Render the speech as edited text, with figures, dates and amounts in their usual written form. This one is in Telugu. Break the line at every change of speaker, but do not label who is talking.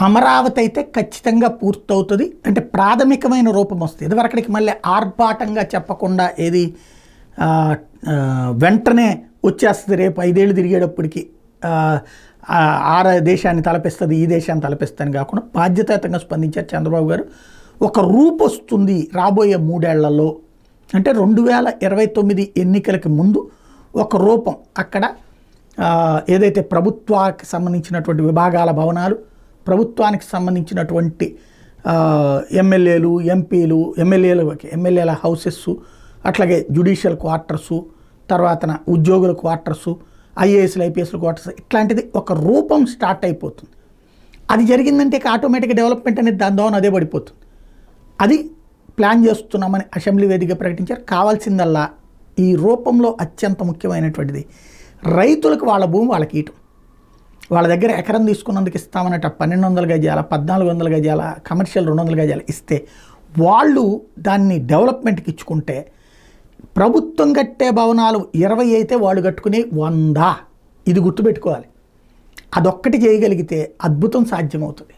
అమరావతి అయితే ఖచ్చితంగా పూర్తవుతుంది. అంటే ప్రాథమికమైన రూపం వస్తుంది. ఇదివరకడికి మళ్ళీ ఆర్భాటంగా చెప్పకుండా ఏది వెంటనే వచ్చేస్తుంది, రేపు 5 ఏళ్ళు తిరిగేటప్పటికి దేశాన్ని తలపిస్తుంది, ఈ దేశాన్ని తలపిస్తుంది కాకుండా బాధ్యతాయుతంగా స్పందించారు చంద్రబాబు గారు. ఒక రూపు వస్తుంది రాబోయే 3 ఏళ్లలో, అంటే 2029 ఎన్నికలకి ముందు ఒక రూపం అక్కడ ఏదైతే ప్రభుత్వానికి సంబంధించినటువంటి విభాగాల భవనాలు, ప్రభుత్వానికి సంబంధించినటువంటి ఎమ్మెల్యేలు, ఎంపీలు, ఎమ్మెల్యేల హౌసెస్, అట్లాగే జ్యుడిషియల్ క్వార్టర్సు, తర్వాత ఉద్యోగుల క్వార్టర్సు, ఐఏఎస్లు, ఐపీఎస్ల క్వార్టర్స్, ఇట్లాంటిది ఒక రూపం స్టార్ట్ అయిపోతుంది. అది జరిగిందంటే ఆటోమేటిక్గా డెవలప్మెంట్ అనేది దాని దోన అదే పడిపోతుంది. అది ప్లాన్ చేస్తున్నామని అసెంబ్లీ వేదికగా ప్రకటించారు. కావాల్సిందల్లా ఈ రూపంలో అత్యంత ముఖ్యమైనటువంటిది రైతులకు వాళ్ళ భూమి వాళ్ళకి ఇయటం. వాళ్ళ దగ్గర ఎకరం తీసుకున్నందుకు ఇస్తామన్నట్టు 1200 గజాల, 1400 గజాల, కమర్షియల్ 200 గజాలు ఇస్తే వాళ్ళు దాన్ని డెవలప్మెంట్కి ఇచ్చుకుంటే ప్రభుత్వం కట్టే భవనాలు 20 అయితే వాళ్ళు కట్టుకునే 100. ఇది గుర్తుపెట్టుకోవాలి. అదొక్కటి చేయగలిగితే అద్భుతం సాధ్యమవుతుంది.